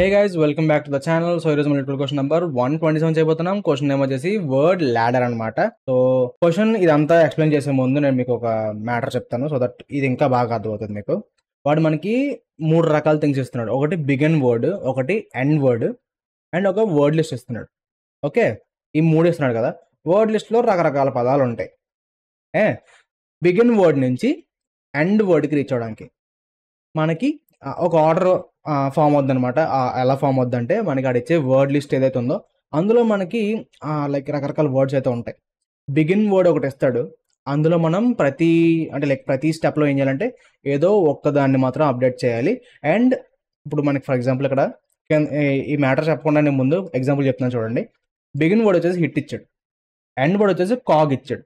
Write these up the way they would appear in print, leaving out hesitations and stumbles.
Hey guys, welcome back to the channel. So ఈరోజు మన question number 127 చేయబోతున్నాం. Question name వచ్చేసి వర్డ్ ల్యాడర్ అనమాట. సో క్వశ్చన్ ఇదంతా ఎక్స్ప్లెయిన్ చేసే ముందు నేను మీకు ఒక మ్యాటర్ చెప్తాను, సో దట్ ఇది ఇంకా బాగా అర్థమవుతుంది మీకు. వాడు మనకి 3 రకాల థింగ్స్ ఇస్తున్నాడు. ఒకటి బిగిన్ వర్డ్, ఒకటి ఎండ్ వర్డ్ అండ్ ఒక వర్డ్ లిస్ట్ ఇస్తున్నాడు. ఓకే, ఈ 3 ఇస్తున్నాడు కదా. వర్డ్ లిస్ట్లో రకరకాల పదాలు ఉంటాయి. బిగిన్ వర్డ్ నుంచి ఎండ్ వర్డ్కి రీచ్ అవడానికి మనకి ఒక ఆర్డర్ ఫామ్ అవుద్ది అనమాట. ఎలా ఫామ్ అవుద్ది అంటే మనకి ఆడిచ్చే వర్డ్ లిస్ట్ ఏదైతే ఉందో అందులో మనకి లైక్ రకరకాల వర్డ్స్ అయితే ఉంటాయి. బిగిన్ వర్డ్ ఒకటి ఇస్తాడు. అందులో మనం ప్రతి స్టెప్లో ఏం చేయాలంటే ఏదో ఒక్కదాన్ని మాత్రం అప్డేట్ చేయాలి. అండ్ ఇప్పుడు మనకి ఫర్ ఎగ్జాంపుల్ ఇక్కడ ఈ మ్యాటర్ చెప్పకుండా నేను ముందు ఎగ్జాంపుల్ చెప్తున్నాను చూడండి. బిగిన్ వర్డ్ వచ్చేసి హిట్ ఇచ్చాడు, ఎండ్ వర్డ్ వచ్చేసి కాగ్ ఇచ్చాడు.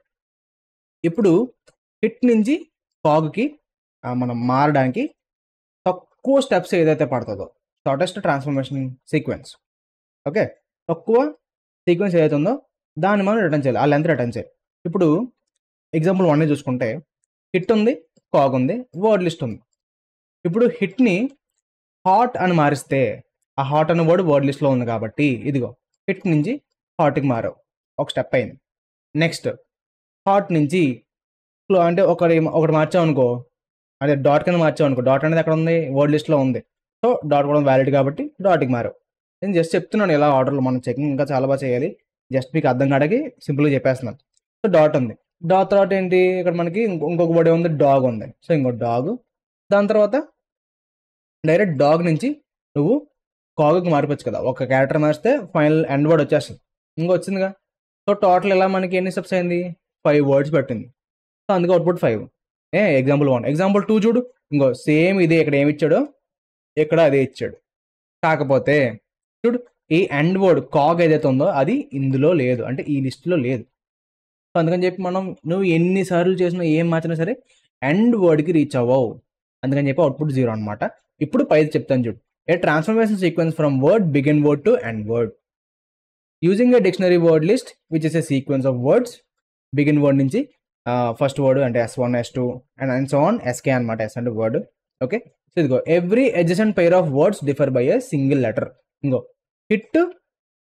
ఇప్పుడు హిట్ నుంచి కాగ్కి మనం మారడానికి తక్కువ స్టెప్స్ ఏదైతే పడుతుందో, షార్టెస్ట్ ట్రాన్స్ఫర్మేషన్ సీక్వెన్స్, ఓకే, తక్కువ సీక్వెన్స్ ఏదైతే ఉందో దాన్ని మనం రిటర్న్ చేయాలి, ఆ లెంత్ రిటర్న్ చేయాలి. ఇప్పుడు ఎగ్జాంపుల్ 1 చూసుకుంటే హిట్ ఉంది, కాగ్ ఉంది, వర్డ్ లిస్ట్ ఉంది. ఇప్పుడు హిట్ని హాట్ అని మారిస్తే ఆ హాట్ అనే వర్డ్ వర్డ్ లిస్ట్లో ఉంది కాబట్టి ఇదిగో హిట్ నుంచి హాట్కి మారావు, ఒక స్టెప్ అయింది. నెక్స్ట్ హాట్ నుంచి అంటే ఒకటి మార్చావు అనుకో, అదే డాట్ కింద మార్చావు అనుకో, డాట్ అనేది ఎక్కడ ఉంది, వర్డ్ లిస్ట్లో ఉంది. సో డాట్ కూడా వ్యాలిడ్ కాబట్టి డాట్కి మారావు. నేను జస్ట్ చెప్తున్నాను ఇలా ఆర్డర్లో, మనం చెకింగ్ ఇంకా చాలా బాగా చేయాలి. జస్ట్ మీకు అర్థం కాడకి సింపుల్గా చెప్పేస్తున్నాను. సో డాట్ ఉంది, డాట్ తర్వాత ఏంటి, ఇక్కడ మనకి ఇంకొక వర్డ్ ఉంది, డాగ్ ఉంది. సో ఇంకో డాగ్, దాని తర్వాత డైరెక్ట్ డాగ్ నుంచి నువ్వు కాగ్కి మారిపోవచ్చు కదా. ఒక క్యారెక్టర్ మారిస్తే ఫైనల్ ఎండ్ వర్డ్ వచ్చేస్తుంది, వచ్చిందిగా. సో టోటల్ ఇలా మనకి ఎన్ని స్టెప్స్ అయింది, 5 వర్డ్స్ పెట్టింది. సో అందుకే అవుట్పుట్ 5. ఎగ్జాంపుల్ 1. ఎగ్జాంపుల్ 2 చూడు, సేమ్ ఇదే, ఇక్కడ ఏమి ఇచ్చాడో ఇక్కడ అదే ఇచ్చాడు. కాకపోతే చూడు, ఈ ఎండ్ వర్డ్ కాగ్ ఏదైతే ఉందో అది ఇందులో లేదు, అంటే ఈ లిస్టులో లేదు. సో అందుకని చెప్పి నువ్వు ఎన్నిసార్లు చేసినా ఏం మార్చినా సరే ఎండ్ వర్డ్కి రీచ్ అవ్వవు. అందుకని చెప్పి అవుట్పుట్ 0 అనమాట. ఇప్పుడు 5 చెప్తాను చూడు. ఏ transformation sequence from word begin word to end word using a dictionary word list which is a sequence of words. Begin word నుంచి ఫస్ట్ వర్డ్ అంటే S1, S2 and so on, SK అనమాట. S అంటే word. Okay, so ఇదిగో every adjacent pair of words differ by a single letter. Hit,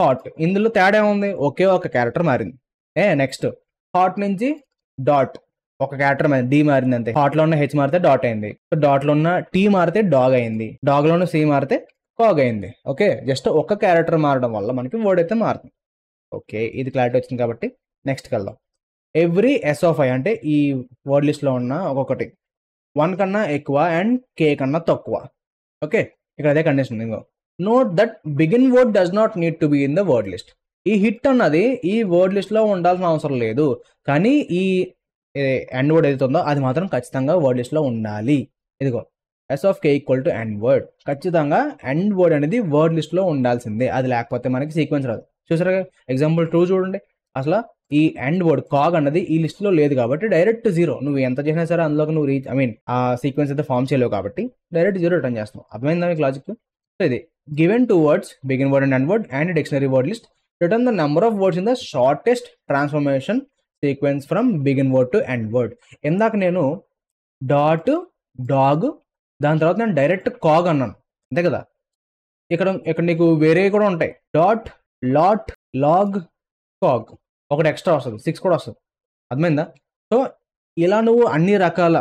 hot, ఇందులో తేడా ఉంది, ఒకే ఒక character మారింది. నెక్స్ట్ హాట్ నుంచి డాట్, ఒక క్యారెక్టర్ మారింది, డి మారింది అంతే. హాట్లో ఉన్న హెచ్ మారితే డాట్ అయింది, డాట్లో ఉన్న టీ మారితే డాగ్ అయింది, డాగ్లో ఉన్న సి మారితే కాగ్ అయింది. ఓకే, జస్ట్ ఒక క్యారెక్టర్ మారడం వల్ల మనకి వర్డ్ అయితే మారుతుంది. ఓకే, ఇది క్లారిటీ వచ్చింది కాబట్టి నెక్స్ట్కి వెళ్దాం. ఎవ్రీ SI అంటే ఈ వర్డ్ లిస్ట్లో ఉన్న ఒక్కొక్కటి 1 కన్నా ఎక్కువ అండ్ K కన్నా తక్కువ. ఓకే, ఇక్కడ అదే condition. Note that begin word does not need to be in the word list. ఈ హిట్ అన్నది ఈ వర్డ్ లిస్ట్లో ఉండాల్సిన అవసరం లేదు, కానీ ఈ ఎండ్ వర్డ్ ఏదైతే ఉందో అది మాత్రం ఖచ్చితంగా వర్డ్ లిస్ట్లో ఉండాలి. ఇదిగో S of K equal to end word. ఖచ్చితంగా ఎండ్ వర్డ్ అనేది వర్డ్ లిస్ట్లో ఉండాల్సిందే, అది లేకపోతే మనకి సీక్వెన్స్ రాదు. చూసారా, ఎగ్జాంపుల్ 2 చూడండి. అసలు ఈ ఎండ్ వర్డ్ కాగ్ అన్నది ఈ లిస్ట్లో లేదు కాబట్టి డైరెక్ట్ 0. నువ్వు ఎంత చేసినా సరే అందులోకి నువ్వు ఆ సీక్వెన్స్ అయితే ఫామ్ చేయలేవు కాబట్టి డైరెక్ట్ 0 రిటర్న్ చేస్తావు. అర్థమైందా మీకు లాజిక్? సో ఇది given 2 words begin word and end word and dictionary word list, return the number of words in the shortest transformation sequence from begin word to end word. ఇందాక నేను dot, dog, దాని తర్వాత నేను direct CAG అన్నాను అంతే కదా. ఇక్కడ నీకు వేరే కూడా ఉంటాయి, డాట్, లాట్, లాగ్, కాగ్, ఒకటి ఎక్స్ట్రా వస్తుంది, 6 కూడా వస్తుంది. అర్థమైందా? సో ఇలా నువ్వు అన్ని రకాల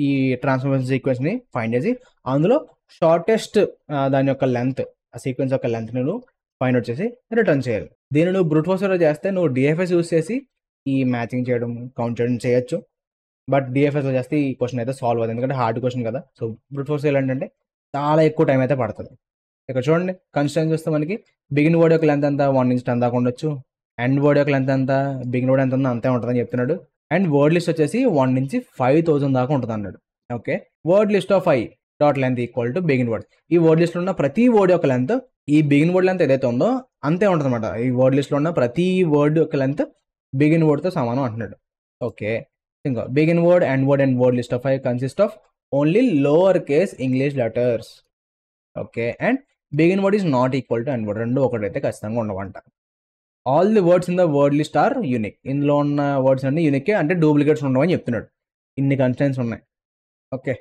ఈ ట్రాన్స్ఫర్మేషన్ సీక్వెన్స్ని ఫైండ్ చేసి అందులో షార్టెస్ట్ దాని యొక్క లెంత్, ఆ సీక్వెన్స్ యొక్క లెంత్ నువ్వు ఫైండ్ అవుట్ చేసి రిటర్న్ చేయాలి. దీన్ని నువ్వు బ్రూట్ ఫోర్స్లో చేస్తే నువ్వు DFS యూస్ చేసి ఈ మ్యాచింగ్ చేయడం, కౌంట్ చేయడం చేయొచ్చు. బట్ DFSలో చేస్తే ఈ క్వశ్చన్ అయితే సాల్వ్ అవుతుంది, ఎందుకంటే హార్డ్ క్వశ్చన్ కదా. సో బ్రూట్ ఫోర్స్ ఏంటంటే చాలా ఎక్కువ టైం అయితే పడుతుంది. ఇక్కడ చూడండి, కన్స్ట్రెంట్ చూస్తే మనకి బిగిన్ వర్డ్ యొక్క లెంత్ ఎంత 1 నుంచి 10 దాకా ఉండొచ్చు, ఎండ్ వర్డ్ యొక్క లెంత్ ఎంత, బిగిన్ వర్డ్ ఎంత ఉందో అంతే ఉంటుందని చెప్తున్నాడు. అండ్ వర్డ్ లిస్ట్ వచ్చేసి 1 నుంచి 5000 దాకా ఉంటుంది అన్నాడు. Okay, word list of 5 dot length equal to begin word. ఈ వర్డ్ లిస్ట్లో ఉన్న ప్రతి వర్డ్ యొక్క లెంత్ ఈ బిగిన్ వర్డ్ లెంత్ ఏదైతే ఉందో అంతే ఉంటుంది అనమాట. ఈ వర్డ్ లిస్ట్లో ఉన్న ప్రతి వర్డ్ యొక్క లెంత్ బిగిన్ వర్డ్తో సమానం అంటున్నాడు. ఓకే, ఇంకా begin word, end word and word list of 5 consist of only lower case English letters. Okay, and begin word is not equal to end word, రెండు ఒకటైతే ఖచ్చితంగా ఉండవంట. All the words in the word list are unique. ఇందులో ఉన్న words అన్ని unique, అంటే duplicates ఉండవని చెప్తున్నాడు. ఇన్ని కన్స్టెంట్స్ ఉన్నాయి. ఓకే,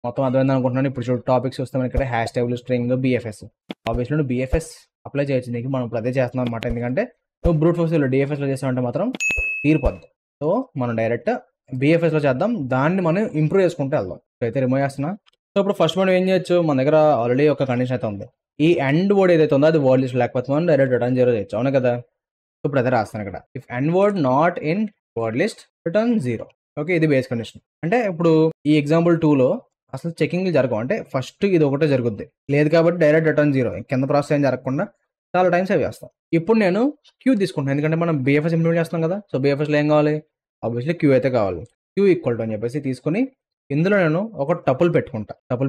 మొత్తం అర్థమైంది అనుకుంటున్నాను. ఇప్పుడు చూడు టాపిక్స్ వస్తే మనకి ఇక్కడ హ్యాష్ ట్యాగ్లు, స్ట్రింగ్, BFS. ఆబ్వియస్లీ నువ్వు బిఎఫ్ఎస్ అప్లై చేయొచ్చు నీకు, మనం ఇప్పుడు అదే చేస్తున్నాం అనమాట. ఎందుకంటే నువ్వు బ్రూట్ ఫోర్స్లో డిఎఫ్ఎస్లో చేసామంటే మాత్రం తీరిపోద్ది. సో మనం డైరెక్ట్ బిఎఫ్ఎస్లో చేద్దాం, దాన్ని మనం ఇంప్రూవ్ చేసుకుంటూ వెళ్దాం. అయితే రిమూవ్ చేస్తున్నా. సో ఇప్పుడు ఫస్ట్ మనం ఏం చేయొచ్చు, మన దగ్గర ఆల్రెడీ ఒక కండిషన్ అయితే ఉంది. ఈ ఎండ్ వర్డ్ ఏదైతే ఉందో అది వర్డ్ లిస్ట్ లేకపోతే మనం డైరెక్ట్ రిటర్న్ 0 చేయొచ్చు, అవును కదా. సో ఇప్పుడు అదే రాస్తాను ఇక్కడ, if end word not in word list return 0. Okay, ఇది బేస్ కండిషన్. అంటే ఇప్పుడు ఈ ఎగ్జాంపుల్ 2లో అసలు చెకింగ్ జరగవు, అంటే ఫస్ట్ ఇది ఒకటే జరుగుద్ది, లేదు కాబట్టి డైరెక్ట్ రిటర్న్ 0, కింద ప్రాసెస్ ఏం జరగకుండా చాలా టైం సేవ్ చేస్తాం. ఇప్పుడు నేను క్యూ తీసుకుంటాను, ఎందుకంటే మనం బిఎఫ్ఎస్ ఇంప్లిమెంట్ చేస్తున్నాం కదా. సో బిఎఫ్ఎస్లో ఏం కావాలి, ఆబ్వియస్లీ క్యూ అయితే కావాలి. క్యూ ఈక్వల్ టు అని చెప్పేసి తీసుకుని ఇందులో నేను ఒక టపుల్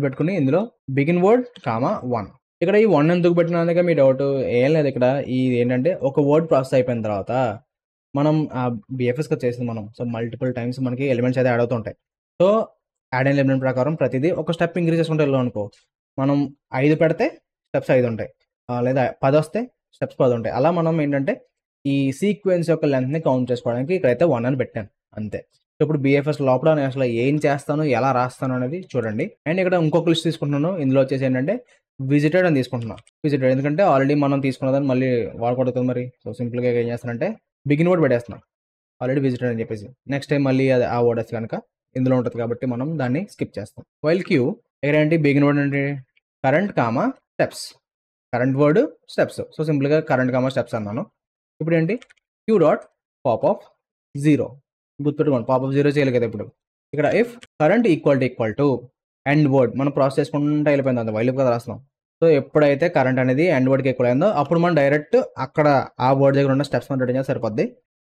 పెట్టుకుని ఇందులో బిగిన్ వర్డ్ కామా 1. ఇక్కడ ఈ 1 ఎందుకు పెట్టినాక మీ డౌట్ ఏం లేదు. ఇక్కడ ఇది ఏంటంటే ఒక వర్డ్ ప్రాసెస్ అయిపోయిన తర్వాత మనం ఆ బిఎఫ్ఎస్గా చేసింది మనం, సో మల్టిపుల్ టైమ్స్ మనకి ఎలిమెంట్స్ అయితే యాడ్ అవుతుంటాయి. సో యాడ్ అయిన ఎలిమెంట్ ప్రకారం ప్రతిదీ ఒక స్టెప్ ఇంక్రీజ్ చేసుకుంటే వెళ్ళాం అనుకో, మనం 5 పెడితే స్టెప్స్ 5 ఉంటాయి, లేదా 10 వస్తే స్టెప్స్ 10 ఉంటాయి. అలా మనం ఏంటంటే ఈ సీక్వెన్స్ యొక్క లెంత్ని కౌంట్ చేసుకోవడానికి ఇక్కడైతే 1 అని పెట్టాను అంతే. ఇప్పుడు బిఎఫ్ఎస్ లోపల నేను అసలు ఏం చేస్తాను, ఎలా రాస్తాను అనేది చూడండి. అండ్ ఇక్కడ ఇంకొక లిస్ట్ తీసుకుంటున్నాను, ఇందులో వచ్చేసి ఏంటంటే విజిటెడ్ అని తీసుకుంటున్నాను. విజిటెడ్ ఎందుకంటే ఆల్రెడీ మనం తీసుకున్నదాన్ని మళ్ళీ వాడకూడదు మరి. సో సింపుల్గా ఏం చేస్తానంటే బిగిన్ వర్డ్ పెట్టేస్తున్నాను, ఆల్రెడీ విజిటెడ్ అని చెప్పేసి. నెక్స్ట్ టైం మళ్ళీ అది ఆ వర్డ్ వస్తే కనుక ఇందులో ఉంటుంది కాబట్టి మనం దాన్ని స్కిప్ చేస్తాం. వైల్ క్యూ ఇక్కడ ఏంటి, బిగిన్ వర్డ్ అంటే current comma steps, current word steps. So సింపుల్గా కరెంట్ కామా స్టెప్స్ అన్నాను. ఇప్పుడు ఏంటి, క్యూ డాట్ పాప్ ఆఫ్ 0. గుర్తుపెట్టుకోండి, పాప్ ఆఫ్ 0 చేయాలి కదా. ఇప్పుడు ఇక్కడ if current equal to end word, మనం ప్రాసెస్ చేసుకుంటూ వెళ్ళిపోయింది, అంత వైల్ కదా రాస్తాం. సో ఎప్పుడైతే కరెంట్ అనేది ఎండ్ వర్డ్కి ఈక్వల్ అయిందో అప్పుడు మనం డైరెక్ట్ అక్కడ ఆ వర్డ్ దగ్గర ఉన్న స్టెప్స్ రిటర్న్ చేస్తే సరిపోద్ది,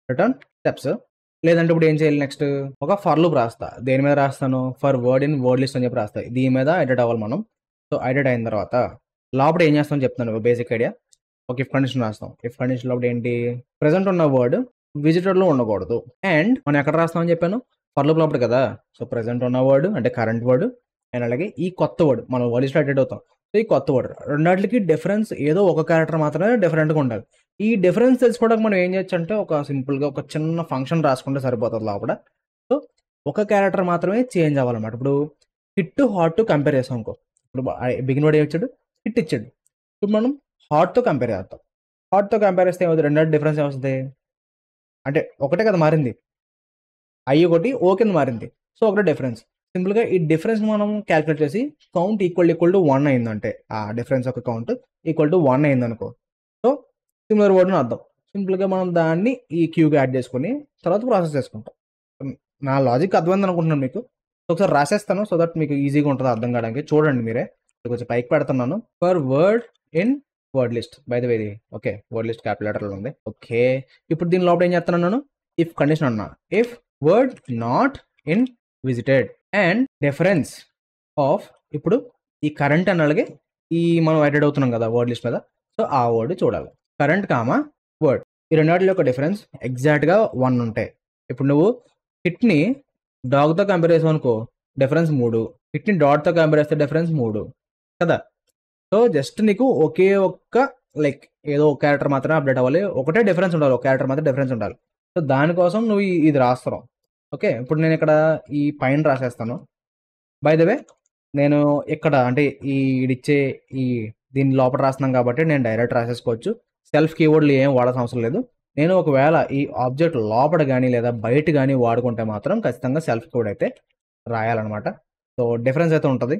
రిటర్న్ స్టెప్స్. లేదంటే ఇప్పుడు ఏం చేయాలి, నెక్స్ట్ ఒక ఫర్ లూప్ రాస్తా. దేని మీద రాస్తాను, for word in word list అని చెప్పి రాస్తా. దీని మీద ఎడిట్ అవ్వాలి మనం. సో ఎడిట్ అయిన తర్వాత లోపల ఏం చేస్తామని చెప్తాను, బేసిక్ ఐడియా. ఒక ఇఫ్ కండిషన్ రాస్తాం. ఇఫ్ కండిషన్ లోపల ఏంటి, ప్రెసెంట్ ఉన్న వర్డ్ విజిటర్లో ఉండకూడదు. అండ్ మనం ఎక్కడ రాస్తామని చెప్పాను, ఫర్ లూప్ లోపల కదా. సో ప్రెసెంట్ ఉన్న వర్డ్ అంటే కరెంట్ వర్డ్, అండ్ అలాగే ఈ కొత్త వర్డ్ మనం వర్డ్ లిస్ట్ ఎడిట్ అవుతాం. సో ఈ కొత్త వర్డ్ రెండాటికి డిఫరెన్స్ ఏదో ఒక క్యారెక్టర్ మాత్రమే డిఫరెంట్గా ఉండాలి. ఈ డిఫరెన్స్ తెలుసుకోవడానికి మనం ఏం చేయొచ్చు అంటే ఒక సింపుల్గా ఒక చిన్న ఫంక్షన్ రాసుకుంటే సరిపోతుంది లోపల. సో ఒక క్యారెక్టర్ మాత్రమే చేంజ్ అవ్వాలన్నమాట. ఇప్పుడు హిట్ హాట్ కంపేర్ చేస్తాం అనుకో, ఇప్పుడు బిగిన్ వర్డ్ ఏమిచ్చాడు, హిట్ ఇచ్చాడు. ఇప్పుడు మనం హాట్తో కంపేర్ చేస్తాం. హాట్తో కంపేర్ చేస్తే ఏమవుతుంది, రెండాటి డిఫరెన్స్ ఏమవుతుంది అంటే ఒకటే కదా మారింది, ఐ ఒకటి ఓ కింద మారింది. సో ఒకటే డిఫరెన్స్. సింపుల్గా ఈ డిఫరెన్స్ మనం క్యాలిక్యులేట్ చేసి కౌంట్ ఈక్వల్ టు 1 అయిందంటే, ఆ డిఫరెన్స్ యొక్క కౌంట్ ఈక్వల్ టు 1 అయిందనుకో, సో సిమిలర్ వర్డ్ని అర్థం. సింపుల్గా మనం దాన్ని ఈ క్యూకి యాడ్ చేసుకుని తర్వాత ప్రాసెస్ చేసుకుంటాం. నా లాజిక్ అర్థమైంది అనుకుంటున్నాను మీకు. ఒకసారి రాసేస్తాను సో దట్ మీకు ఈజీగా ఉంటుంది అర్థం కావడానికి. చూడండి మీరే, కొంచెం పైకి పెడుతున్నాను. For word in word list, by the way ఇది ఓకే, వర్డ్ లిస్ట్ క్యాపిటల్ ఉంది. ఓకే, ఇప్పుడు దీని లోపల ఏం చేస్తున్నాను, ఇఫ్ కండిషన్ అన్నా, if word not in visited and difference of, ఇప్పుడు ఈ కరెంట్ అని అలాగే ఈ మనం ఎడిట్ అవుతున్నాం కదా వర్డ్ లిస్ట్ మీద, సో ఆ వర్డ్ చూడాలి. కరెంట్ కామా వర్డ్, ఈ రెండాటి యొక్క డిఫరెన్స్ ఎగ్జాక్ట్గా 1 ఉంటాయి. ఇప్పుడు నువ్వు హిట్ని డాగ్తో కంపేర్ చేసావు అనుకో, డిఫరెన్స్ 3. హిట్ని డాట్తో కంపేర్ చేస్తే డిఫరెన్స్ 3 కదా. సో జస్ట్ నీకు ఒకే ఒక్క లైక్ ఏదో ఒక క్యారెక్టర్ మాత్రమే అప్డేట్ అవ్వాలి, ఒకటే డిఫరెన్స్ ఉండాలి, ఒక క్యారెక్టర్ మాత్రం డిఫరెన్స్ ఉండాలి. సో దానికోసం నువ్వు ఇది రాస్తున్నావు. ఓకే, ఇప్పుడు నేను ఇక్కడ ఈ పైన రాసేస్తాను. బై ద వే నేను ఇక్కడ అంటే ఇచ్చే ఈ దీని లోపల రాస్తున్నాం కాబట్టి నేను డైరెక్ట్ రాసేసుకోవచ్చు, సెల్ఫ్ కీవర్డ్లు ఏం వాడాల్సిన అవసరం లేదు. నేను ఒకవేళ ఈ ఆబ్జెక్ట్ లోపల కానీ లేదా బయట కానీ వాడుకుంటే మాత్రం ఖచ్చితంగా సెల్ఫ్ కీవర్డ్ అయితే రాయాలన్నమాట. సో డిఫరెన్స్ అయితే ఉంటుంది,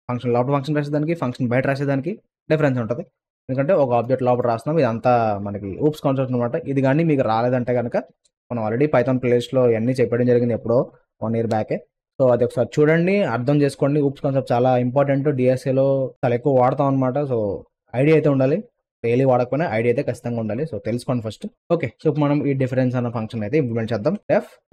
ఫంక్షన్ లోపల ఫంక్షన్ రాసేదానికి ఫంక్షన్ బయట రాసేదానికి డిఫరెన్స్ ఉంటుంది. ఎందుకంటే ఒక ఆబ్జెక్ట్ లోపల రాస్తున్నాం, ఇదంతా మనకి ఊప్స్ కాన్సెప్ట్ అనమాట. ఇది కానీ మీకు రాలేదంటే కనుక మనం ఆల్రెడీ పైథాన్ ప్లేలిస్ట్లో ఇవన్నీ చెప్పడం జరిగింది ఎప్పుడో 1 year బ్యాకే. సో అది ఒకసారి చూడండి, అర్థం చేసుకోండి. ఊప్స్ కాన్సెప్ట్ చాలా ఇంపార్టెంట్, డిఎస్ఏలో చాలా ఎక్కువ వాడతాం అనమాట. సో ఐడియా అయితే ఉండాలి, డైలీ వాడకపోయినా ఐడియా అయితే ఖచ్చితంగా ఉండాలి. సో తెలుసుకోండి ఫస్ట్. ఓకే, సో మనం ఈ డిఫరెన్స్ అన్న ఫంక్షన్ అయితే ఇంప్లిమెంట్ చేద్దాం.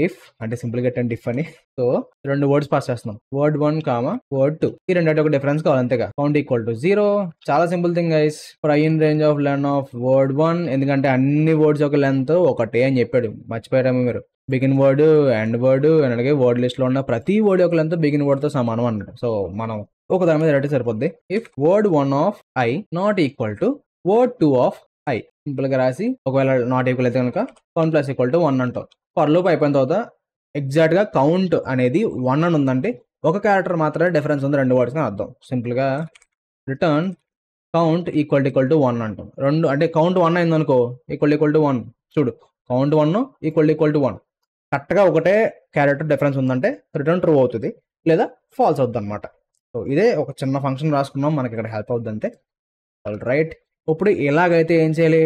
ఇఫ్ అంటే సింపుల్ గా డిఫ్ అని. సో 2 వర్డ్స్ పాస్ చేస్తున్నాం, వర్డ్ 1 కామా వర్డ్ 2. ఈ రెండింటి ఒక డిఫరెన్స్ కావాలి అంతేగా. Count equal to 0. చాలా simple thing guys. For i in range of len of word 1, ఎందుకంటే అన్ని వర్డ్స్ యొక్క లెంత్ ఒకటే అని చెప్పాడు, మర్చిపోయారేమో మీరు. బిగిన్ వర్డ్, ఎండ్ వర్డ్, అలాగే వర్డ్ లిస్ట్ లో ఉన్న ప్రతి వర్డ్ యొక్క లెంత్ బిగిన్ వర్డ్ తో సమానం అన్నాడు. సో మనం ఒక దాని మీద రెడీ సరిపోద్ది. If word 1 of I not equal to word 2 of I, simple గా రాసి ఒకవేళ నాట్ ఈక్వల్ అయితే కనుక కౌంట్ ప్లస్ ఈక్వల్ టు 1 అంటాం. ఫర్ లూప్ అయిపోయిన తర్వాత ఎగ్జాక్ట్ గా కౌంట్ అనేది 1 అని ఉందంటే ఒక క్యారెక్టర్ మాత్రమే డిఫరెన్స్ ఉంది 2 వర్డ్స్ అని అర్థం. సింపుల్ గా రిటర్న్ కౌంట్ ఈక్వల్ టు 1 అంటాం. రెండు అంటే కౌంట్ 1 అయిందనుకో ఈక్వల్ టు 1. చూడు కౌంట్ 1 ఈక్వల్ టు 1. కరెక్ట్గా ఒకటే క్యారెక్టర్ డిఫరెన్స్ ఉందంటే రిటర్న్ ట్రూ అవుతుంది, లేదా ఫాల్స్ అవుతుంది అనమాట. సో ఇదే ఒక చిన్న ఫంక్షన్ రాసుకున్నాం, మనకి ఇక్కడ హెల్ప్ అవుతుంది అంతే. రైట్, ఇప్పుడు ఇలాగైతే ఏం చేయాలి,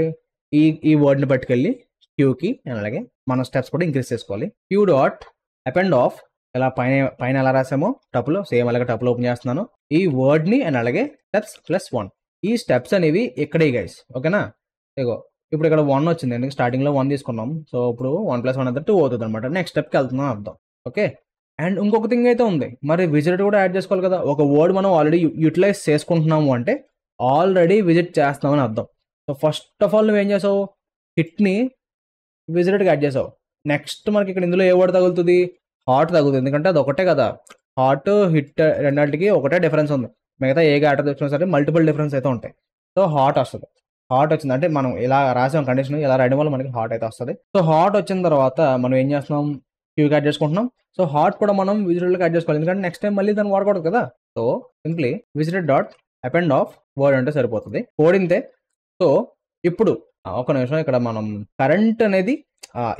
ఈ వర్డ్ని పట్టుకెళ్ళి క్యూకి అలాగే మన స్టెప్స్ కూడా ఇంక్రీజ్ చేసుకోవాలి. క్యూ డాట్ అపెండ్ ఆఫ్, ఇలా పైన ఎలా రాసామో టపుల్ సేమ్ అలాగే టపుల్ ఓపెన్ చేస్తున్నాను. ఈ వర్డ్ని అండ్ అలాగే స్టెప్స్ +1. ఈ స్టెప్స్ అనేవి ఇక్కడే గైస్, ఓకేనా. ఇగో ఇప్పుడు ఇక్కడ 1 వచ్చింది, ఎందుకంటే స్టార్టింగ్లో 1 తీసుకున్నాం. సో ఇప్పుడు 1 + 1 అంటే 2 అవుతుంది అనమాట. నెక్స్ట్ స్టెప్కి వెళ్తున్నాం అర్థం. ఓకే, అండ్ ఇంకొక థింగ్ అయితే ఉంది, మరి విజిట్ కూడా యాడ్ చేసుకోవాలి కదా. ఒక వర్డ్ మనం ఆల్రెడీ యూటిలైజ్ చేసుకుంటున్నాము అంటే ఆల్రెడీ విజిట్ చేస్తున్నామని అర్థం. సో ఫస్ట్ ఆఫ్ ఆల్ నువ్వేం చేసావు, హిట్ని విజిటెడ్కి యాడ్ చేసావు. నెక్స్ట్ మనకి ఇక్కడ ఇందులో ఏ వర్డ్ తగులుతుంది, హాట్ తగులుతుంది, ఎందుకంటే అది ఒకటే కదా. హాట్ హిట్ రెండింటికి ఒకటే డిఫరెన్స్ ఉంది. మిగతా ఏ ఆర్డర్ తెచ్చినా సరే మల్టిపుల్ డిఫరెన్స్ అయితే ఉంటాయి. సో హాట్ వస్తుంది. హాట్ వచ్చింది అంటే మనం ఇలా రాసాం కండిషన్, ఇలా రాయడం వల్ల మనకి హాట్ అయితే వస్తుంది. సో హాట్ వచ్చిన తర్వాత మనం ఏం చేస్తున్నాం, క్యూకి యాడ్ చేసుకుంటున్నాం. సో హాట్ కూడా మనం విజిటెడ్కి యాడ్ చేసుకోవాలి, ఎందుకంటే నెక్స్ట్ టైం మళ్ళీ దాన్ని వాడకూడదు కదా. So simply visited dot append of word అంటే సరిపోతుంది, కోడింతే. సో ఇప్పుడు ఒక నిమిషం, ఇక్కడ మనం కరెంట్ అనేది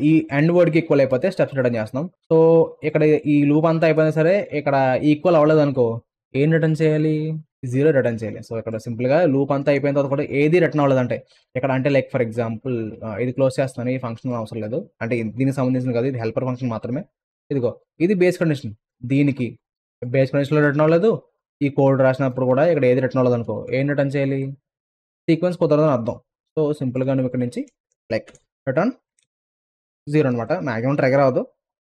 ఈ ఎండ్ వర్డ్కి ఈక్వల్ అయిపోతే స్టెప్స్ రిటర్న్ చేస్తున్నాం. సో ఇక్కడ ఈ లూప్ అంతా అయిపోయినా సరే ఇక్కడ ఈక్వల్ అవ్వలేదు అనుకో, ఏం రిటర్న్ చేయాలి, 0 రిటర్న్ చేయాలి. సో ఇక్కడ సింపుల్గా లూప్ అంతా అయిపోయిన తర్వాత కూడా ఏది రిటర్న్ అవ్వలేదంటే ఇక్కడ అంటే లైక్ ఫర్ ఎగ్జాంపుల్ ఇది క్లోజ్ చేస్తాను, ఈ ఫంక్షన్ అవసరం లేదు అంటే దీనికి సంబంధించిన కాదు, ఇది హెల్పర్ ఫంక్షన్ మాత్రమే. ఇదిగో ఇది బేస్ కండిషన్, దీనికి బేస్ కండిషన్లో రిటర్న్ అవ్వలేదు. ఈ కోడ్ రాసినప్పుడు కూడా ఇక్కడ ఏది రిటర్న్ అవ్వలేదు అనుకో, ఏం రిటర్న్ చేయాలి, సీక్వెన్స్ కుదరదని అర్థం. సో సింపుల్గా నువ్వు ఇక్కడ నుంచి లైక్ రిటర్న్ 0 అనమాట. మ్యాక్సిమం ట్రిగర్ అవ్వదు,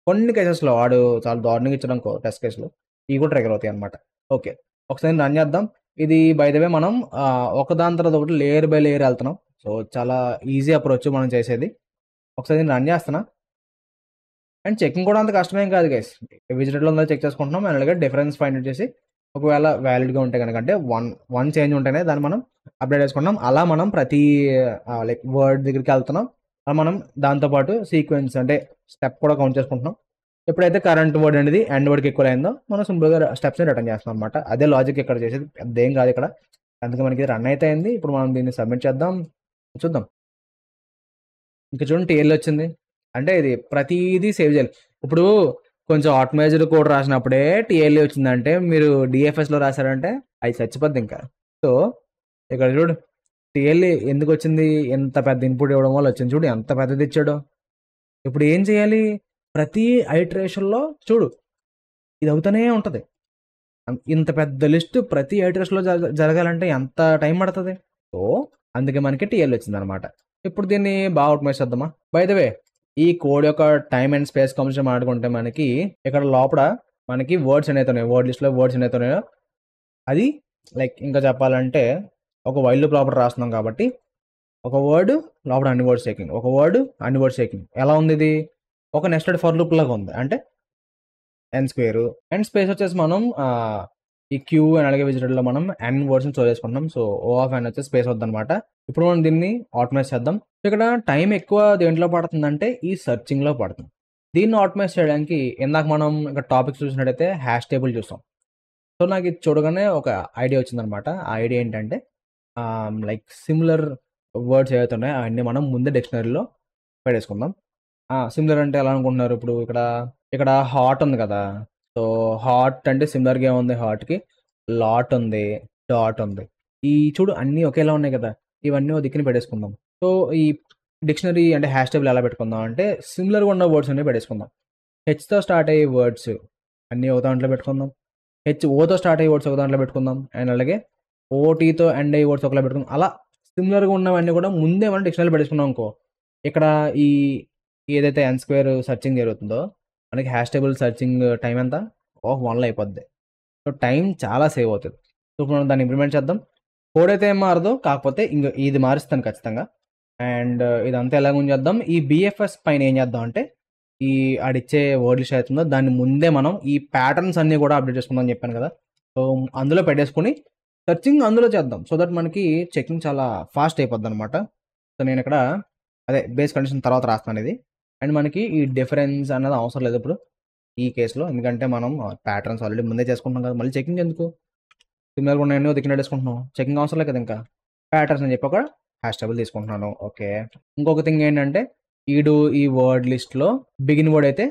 కొన్ని కేసెస్లో వాడు చాలా దారుణంగా ఇచ్చడం టెస్ట్ కేసులో ఇవి కూడా ట్రిగర్ అవుతాయి అనమాట. ఓకే, ఒకసారి రన్ చేద్దాం. ఇది బై ద వే మనం ఒకదాని తర్వాత ఒకటి లేయర్ బై లేయర్ వెళ్తున్నాం. సో చాలా ఈజీ అప్రోచ్ మనం చేసేది. ఒకసారి నేను రన్ చేస్తున్నా, అండ్ చెకింగ్ కూడా అంత కష్టమేం కాదు గైస్. విజిటెడ్లో ఉందో చెక్ చేసుకుంటున్నాం, అండ్ అలాగే డిఫరెన్స్ ఫైండ్ చేసి ఒకవేళ వ్యాలిడ్గా ఉంటే కనుక అంటే వన్ చేంజ్ ఉంటేనే దాన్ని మనం అప్డేట్ చేసుకుంటాం. అలా మనం ప్రతి లైక్ వర్డ్ దగ్గరికి వెళ్తున్నాం, అలా మనం దాంతోపాటు సీక్వెన్స్ అంటే స్టెప్ కూడా కౌంట్ చేసుకుంటున్నాం. ఎప్పుడైతే కరెంట్ వర్డ్ అనేది ఎండ్ వర్డ్కి ఈక్వల్ అయిందో మనం సింపుల్గా స్టెప్స్ని రిటర్న్ చేస్తాం అనమాట. అదే లాజిక్ ఇక్కడ చేసేది, అదేం కాదు ఇక్కడ. అందుకే మనకి రన్ అయితే అయింది. ఇప్పుడు మనం దీన్ని సబ్మిట్ చేద్దాం, చూద్దాం. ఇంకా చూడండి టీఎల్ వచ్చింది, అంటే ఇది ప్రతిదీ సేవ్ చేయాలి. ఇప్పుడు కొంచెం ఆటోమైజ్డ్ కోడ్ రాసినప్పుడే టీఎల్ఏ వచ్చిందంటే మీరు డిఎఫ్ఎస్లో రాశారంటే అది చచ్చిపోద్ది ఇంకా. సో ఇక్కడ చూడు టీఎల్ఏ ఎందుకు వచ్చింది, ఎంత పెద్ద ఇన్పుట్ ఇవ్వడం వల్ల వచ్చింది. చూడు ఎంత పెద్దది ఇచ్చాడో. ఇప్పుడు ఏం చేయాలి, ప్రతి ఐటరేషన్లో చూడు ఇది అవుతూనే ఉంటుంది. ఇంత పెద్ద లిస్ట్ ప్రతి ఐటరేషన్లో జరగాలంటే ఎంత టైం పడుతుంది. సో అందుకే మనకి టీఎల్ వచ్చింది అనమాట. ఇప్పుడు దీన్ని బాగా ఆటోమైజ్ చేద్దామా. బై ద వే ఈ కోడ్ యొక్క టైమ్ అండ్ స్పేస్ కమిషన్ మాట్లాడుకుంటే మనకి ఇక్కడ లోపల మనకి వర్డ్స్ అనేవి ఉన్నాయి, వర్డ్ లిస్ట్లో వర్డ్స్ అనేవి ఉన్నాయో అది లైక్ ఇంకా చెప్పాలంటే ఒక వైల్ లూప్ లోపల రాస్తున్నాం కాబట్టి ఒక వర్డ్ లోపల అన్ని వర్డ్స్ చెకింగ్, ఒక వర్డ్ అన్ని వర్డ్స్ చెకింగ్. ఎలా ఉంది ఇది, ఒక నెస్టెడ్ ఫర్ లూప్ లాగా ఉంది. అంటే n² అండ్ స్పేస్ వచ్చేసి మనం ఈ క్యూ అండ్ అలాగే విజిటెడ్లో మనం n వర్డ్స్ని స్టోర్ చేసుకుంటాం. సో O ఆఫ్ n వచ్చేసి స్పేస్ వద్దనమాట. ఇప్పుడు మనం దీన్ని ఆటోమైజ్ చేద్దాం. ఇక్కడ టైం ఎక్కువ దేంట్లో పడుతుందంటే ఈ సర్చింగ్లో పడుతుంది. దీన్ని ఆటోమైజ్ చేయడానికి ఇందాక మనం ఇక్కడ టాపిక్స్ చూసినట్టయితే హ్యాష్ టేబుల్ చూస్తాం. సో నాకు ఇది చూడగానే ఒక ఐడియా వచ్చిందనమాట. ఆ ఐడియా ఏంటంటే లైక్ సిమిలర్ వర్డ్స్ ఏవైతే ఉన్నాయో అవన్నీ మనం ముందే డిక్షనరీలో పెట్టేసుకుందాం. సిమిలర్ అంటే ఎలా అనుకుంటున్నారు, ఇప్పుడు ఇక్కడ హాట్ ఉంది కదా. సో హాట్ అంటే సిమిలర్గా ఏముంది, హాట్కి లాట్ ఉంది, డాట్ ఉంది. ఈ చూడు అన్నీ ఒకేలా ఉన్నాయి కదా, ఇవన్నీ ఒక దిక్కుని పెట్టేసుకుందాం. సో ఈ డిక్షనరీ అంటే హ్యాష్ టేబుల్ ఎలా పెట్టుకుందాం అంటే సిమిలర్గా ఉన్న వర్డ్స్ అన్నీ పెట్టేసుకుందాం. హెచ్తో స్టార్ట్ అయ్యే వర్డ్స్ అన్నీ ఒక దాంట్లో పెట్టుకుందాం, ఓతో స్టార్ట్ అయ్యే వర్డ్స్ ఒక దాంట్లో పెట్టుకుందాం, అండ్ అలాగే ఓటీతో ఎండ్ అయ్యే వర్డ్స్ ఒకలా పెట్టుకుందాం. అలా సిమిలర్గా ఉన్నవన్నీ కూడా ముందే మనం డిక్షనరీలో పెట్టేసుకున్నాం అనుకో, ఇక్కడ ఈ ఏదైతే n² సర్చింగ్ జరుగుతుందో మనకి హ్యాష్ టేబుల్ సర్చింగ్ టైం ఎంత 1లో అయిపోద్ది. సో టైం చాలా సేవ్ అవుతుంది. సో మనం దాన్ని ఇంప్లిమెంట్ చేద్దాం. కోడ్ అయితే ఏం మారదు, కాకపోతే ఇంక ఇది మారుస్తాను ఖచ్చితంగా. అండ్ ఇదంతా ఎలా చేద్దాం, ఈ బిఎఫ్ఎస్ పైన ఏం చేద్దాం అంటే ఈ ఆడిచ్చే వర్డ్ లిస్ట్ అవుతుందో దాన్ని ముందే మనం ఈ ప్యాటర్న్స్ అన్నీ కూడా అప్డేట్ చేసుకుందాం అని చెప్పాను కదా. సో అందులో పెట్టేసుకుని సర్చింగ్ అందులో చేద్దాం, సో దట్ మనకి చెకింగ్ చాలా ఫాస్ట్ అయిపోద్ది అనమాట. సో నేను ఇక్కడ అదే బేస్ కండిషన్ తర్వాత రాస్తాను ఇది. అండ్ మనకి ఈ డిఫరెన్స్ అన్నది అవసరం లేదు ఇప్పుడు ఈ కేసులో, ఎందుకంటే మనం ప్యాటర్న్స్ ఆల్రెడీ ముందే చేసుకుంటాం కదా, మళ్ళీ చెకింగ్ ఎందుకు. సిమిలర్గా ఉన్నాయని దిక్కిన వేసుకుంటున్నాం, చెకింగ్ అవసరం లేదు కదా, ఇంకా ప్యాటర్న్స్ అని చెప్పి ఒక హ్యాష్ టేబుల్ తీసుకుంటున్నాను. ఓకే, ఇంకొక థింగ్ ఏంటంటే ఈ వర్డ్ లిస్ట్లో బిగిన్ వర్డ్ అయితే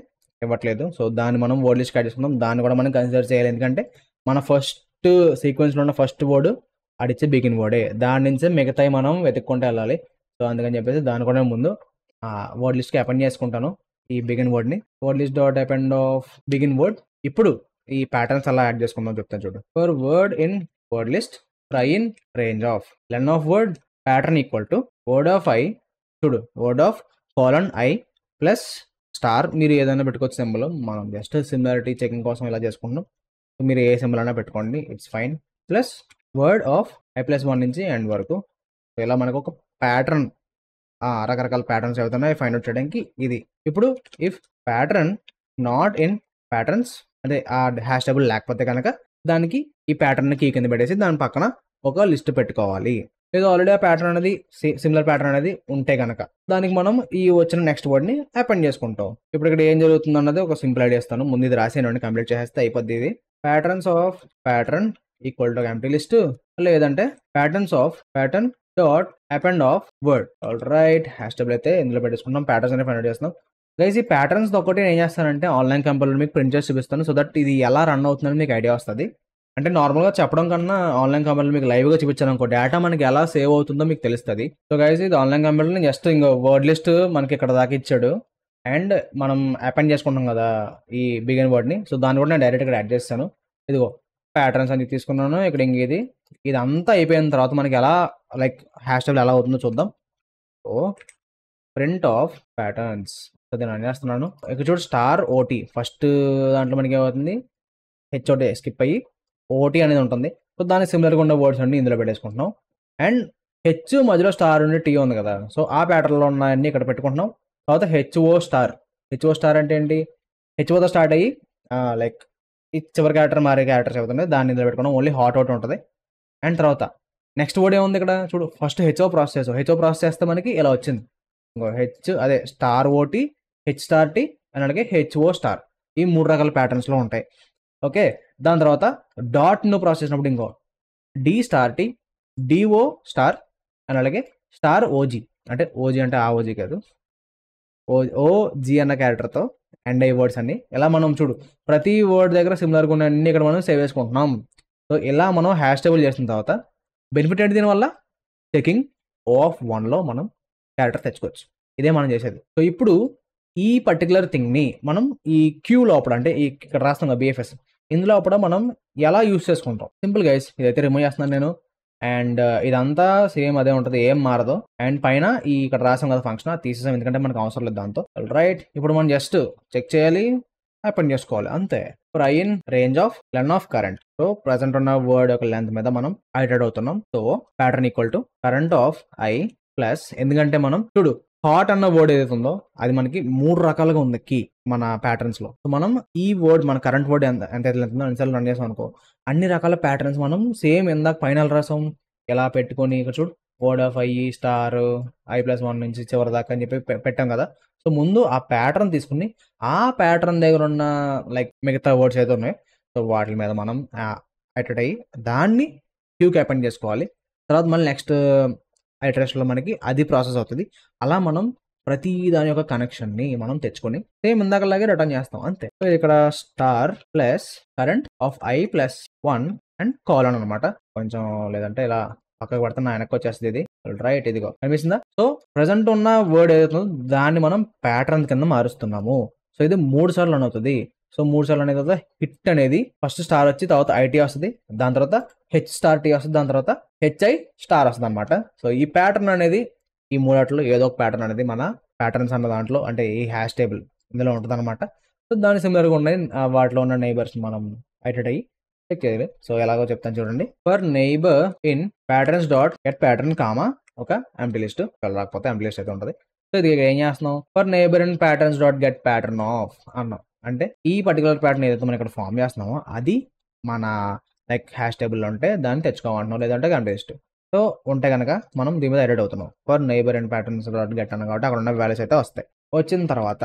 ఇవ్వట్లేదు. సో దాన్ని మనం వర్డ్ లిస్ట్ యాడ్ చేసుకుందాం. దాన్ని కూడా మనం కన్సిడర్ చేయాలి, ఎందుకంటే మన ఫస్ట్ సీక్వెన్స్లో ఉన్న ఫస్ట్ వర్డ్ అడిచ్చే బిగిన్ వర్డే, దాని నుంచే మిగతాయి మనం వెతుక్కుంటూ వెళ్ళాలి. సో అందుకని చెప్పేసి దాన్ని కూడా ముందు వర్డ్ లిస్ట్కి అపెండ్ చేసుకుంటాను ఈ బిగిన్ వర్డ్ని. Word list dot append of begin word. ఇప్పుడు ఈ ప్యాటర్న్స్ అలా యాడ్ చేసుకుందాం చెప్తాను చూడు. For word in word list try in range of len of word pattern equal to word of i. చూడు, word of colon i plus star, మీరు ఏదైనా పెట్టుకోవచ్చు సింబల్, మనం జస్ట్ సిమిలారిటీ చెకింగ్ కోసం ఇలా చేసుకుంటున్నాం. మీరు ఏ సింబల్ అయినా పెట్టుకోండి, it's fine. Plus word of i+1 నుంచి ఎండ్ వరకు. సో ఇలా మనకు ఒక ప్యాటర్న్, రకరకాల ప్యాటర్న్స్ అవుతున్నాయి ఫైండ్ అవుట్ చేయడానికి ఇది. ఇప్పుడు if pattern not in patterns, అదే ఆ హ్యాష్ టేబుల్ లేకపోతే కనుక దానికి ఈ ప్యాటర్న్ కీ కింద పెట్టేసి దాని పక్కన ఒక లిస్ట్ పెట్టుకోవాలి. లేదా ఆల్రెడీ ఆ ప్యాటర్న్ అనేది సిమిలర్ ప్యాటర్న్ అనేది ఉంటే కనుక దానికి మనం ఈ వచ్చిన నెక్స్ట్ వర్డ్ని అపెండ్ చేసుకుంటాం. ఇప్పుడు ఇక్కడ ఏం జరుగుతుంది అన్నది ఒక సింపుల్ ఐడియా ఇస్తాను. ముందు ఇది రాసేయండి, కంప్లీట్ చేసేస్తే అయిపోద్ది. ఇది patterns of pattern equal to empty list, లేదంటే patterns of pattern dot append of word. All right, hash table అయితే ఇందులో పెట్టేసుకుంటాం, ప్యాటర్న్స్ అనేది ఫైండ్ అవుట్ చేస్తున్నాం. గైస్ ఈ ప్యాటర్న్స్ ఒకటి ఏం చేస్తానంటే ఆన్లైన్ కంపెనీలో మీకు ప్రింట్ చేసి చూపిస్తాను, సో దట్ ఇది ఎలా రన్ అవుతుందని మీకు ఐడియా వస్తుంది. అంటే నార్మల్గా చెప్పడం కన్నా ఆన్లైన్ కంపెనీలో మీకు లైవ్గా చూపించాను అనుకో, డేటా మనకి ఎలా సేవ్ అవుతుందో మీకు తెలుస్తుంది. సో గైస్ ఇది ఆన్లైన్ కంపెనీలో జస్ట్ ఇంకా వర్డ్ లిస్ట్ మనకి ఇక్కడ దాకా ఇచ్చాడు, అండ్ మనం అపెండ్ చేసుకుంటాం కదా ఈ బిగిన్ వర్డ్ని. సో దాన్ని కూడా నేను డైరెక్ట్గా యాడ్ చేస్తాను. ఇదిగో ప్యాటర్న్స్ అని తీసుకున్నాను. ఇక్కడ ఇంక ఇదంతా అయిపోయిన తర్వాత మనకి ఎలా లైక్ హ్యాష్ టేబుల్ ఎలా అవుతుందో చూద్దాం. So print of patterns, so నేను అని చేస్తున్నాను. ఇక్కడ చూడు స్టార్ ఓటీ, ఫస్ట్ దాంట్లో మనకి ఏమవుతుంది, హెచ్ఓటీ స్కిప్ అయ్యి ఓటీ అనేది ఉంటుంది. సో దానికి సిమిలర్గా ఉన్న వర్డ్స్ అన్ని ఇందులో పెట్టేసుకుంటున్నాం. అండ్ హెచ్ మధ్యలో స్టార్ ఉండి టీ ఉంది కదా, సో ఆ ప్యాటర్న్లో ఉన్నాయన్నీ ఇక్కడ పెట్టుకుంటున్నాం. తర్వాత హెచ్ఓ స్టార్ అంటే ఏంటి, హెచ్ఓతో స్టార్ట్ అయ్యి లైక్ ఈ చివరి క్యారెక్టర్ మారే క్యారెక్టర్స్ అవుతున్నాయి, దాన్ని ఇందులో పెట్టుకున్నాం. ఓన్లీ హాట్ అవుట్ ఉంటుంది. అండ్ తర్వాత నెక్స్ట్ వర్డ్ ఏముంది ఇక్కడ చూడు, ఫస్ట్ హెచ్ఓ ప్రాసెస్ చేస్తే మనకి ఇలా వచ్చింది. ఇంకో హెచ్ అదే star O T, H star T అని అలాగే హెచ్ఓ స్టార్, ఈ 3 రకాల ప్యాటర్న్స్లో ఉంటాయి. ఓకే, దాని తర్వాత డాట్ను ప్రాసెస్ చేసినప్పుడు ఇంకో D star T, D O star అని అలాగే స్టార్ ఓజీ, అంటే ఓజీ అంటే ఆ ఓజీ కాదు, ఓజీ అన్న క్యారెక్టర్తో అండ్ ఐ వర్డ్స్ అన్ని. ఇలా మనం చూడు ప్రతి వర్డ్ దగ్గర సిమిలర్గా ఉన్న అన్ని ఇక్కడ మనం సేవ్ చేసుకుంటున్నాం. సో ఇలా మనం హ్యాష్ టేబుల్ చేసిన తర్వాత బెనిఫిట్ ఏంటి దీనివల్ల, చెకింగ్ ఆఫ్ 1లో మనం క్యారెక్టర్ తెచ్చుకోవచ్చు. ఇదే మనం చేసేది. సో ఇప్పుడు ఈ పర్టికులర్ థింగ్ని మనం ఈ క్యూ లోపల, అంటే ఇక్కడ రాస్తాం కదా బిఎఫ్ఎస్, ఇందులో లోపల మనం ఎలా యూస్ చేసుకుంటాం. సింపుల్ గైస్, ఇదైతే రిమూవ్ చేస్తున్నాను నేను. అండ్ ఇదంతా సేమ్ అదే ఉంటుంది, ఏం మారదు. అండ్ పైన ఇక్కడ రాసాం కదా ఫంక్షన్, అది తీసేసాం ఎందుకంటే మనకు అవసరం లేదు దాంతో. రైట్, ఇప్పుడు మనం జస్ట్ చెక్ చేయాలి, అపెండ్ చేసుకోవాలి అంతే. Try in range of len of current. So present ఉన్న వర్డ్ యొక్క లెంత్ మీద మనం ఐటరేట్ అవుతున్నాం. So pattern equal to current of i plus, ఎందుకంటే మనం చూడు హాట్ అన్న వర్డ్ ఏదైతే ఉందో అది మనకి 3 రకాలుగా ఉంది కీ మన ప్యాటర్న్స్ లో. సో మనం ఈ వర్డ్ మన కరెంట్ వర్డ్ ఎంత ఉందో అన్నిసార్లు రన్ చేసాం అనుకో, అన్ని రకాల ప్యాటర్న్స్ మనం సేమ్ ఇందాక ఫైనల్ రాసాం ఎలా పెట్టుకొని ఇక్కడ చూడు word of I star i+1 నుంచి చివరి దాకా అని చెప్పి పెట్టాం కదా. సో ముందు ఆ ప్యాటర్న్ తీసుకుని ఆ ప్యాటర్న్ దగ్గర ఉన్న లైక్ మిగతా వర్డ్స్ ఏదో ఉన్నాయో సో వాటి మీద మనం ఐటరేట్ అయ్యి దాన్ని క్యూకి అపెండ్ చేసుకోవాలి. తర్వాత మళ్ళీ నెక్స్ట్ ఐటరేషన్లో మనకి అది ప్రాసెస్ అవుతుంది. అలా మనం ప్రతి దాని యొక్క కనెక్షన్ని మనం తెచ్చుకొని సేమ్ ఇందాకలాగే రిటర్న్ చేస్తాం అంతే. సో ఇక్కడ star plus current of i+1 and colon అనమాట. కొంచెం లేదంటే ఇలా పక్కకు పడితే నా వెనక్కి వచ్చేస్తుంది ఇది. రైట్, ఇదిగో కనిపిస్తుందా. సో ప్రజెంట్ ఉన్న వర్డ్ ఏదైతుందో దాన్ని మనం ప్యాటర్న్ కింద మారుస్తున్నాము. సో ఇది 3 సార్లు రన్ అవుతుంది. సో 3 సార్లు అనేది కదా హిట్ అనేది ఫస్ట్ స్టార్ వచ్చి తర్వాత ఐటీ వస్తుంది, దాని తర్వాత హెచ్ స్టార్ టీ వస్తుంది, దాని తర్వాత హెచ్ఐ స్టార్ వస్తుంది అనమాట. సో ఈ ప్యాటర్న్ అనేది ఈ 3 ఏదో ఒక ప్యాటర్న్ అనేది మన ప్యాటర్న్స్ అన్న దాంట్లో అంటే ఈ హ్యాష్ టేబుల్ ఇందులో ఉంటుంది అనమాట. సో దాని సిమిలర్గా ఉన్నాయి వాటిలో ఉన్న నైబర్స్ మనం ఐటరేట్ అయ్యి చెక్ చేయాలి. సో ఎలాగో చెప్తాను చూడండి. For neighbour in patterns dot get pattern comma ఒక ఎంప్టీ లిస్ట్, రాకపోతే ఎంప్టీ లిస్ట్ అయితే ఉంటుంది. సో ఇది ఏం చేస్తున్నాం, for neighbour in patterns dot get pattern of అన్నాం. అంటే ఈ పర్టికులర్ ప్యాటర్న్ ఏదైతే మనం ఇక్కడ ఫామ్ చేస్తున్నామో అది మన లైక్ హ్యాష్ టేబుల్లో ఉంటే దాన్ని తెచ్చుకోమంటున్నాం, లేదంటే ఎంప్టీ లిస్ట్. సో ఉంటే కనుక మనం దీని మీద ఎడిట్ అవుతున్నాం. For neighbour in patterns dot get అన్న కాబట్టి అక్కడ ఉన్న వాల్యూస్ అయితే వస్తాయి. వచ్చిన తర్వాత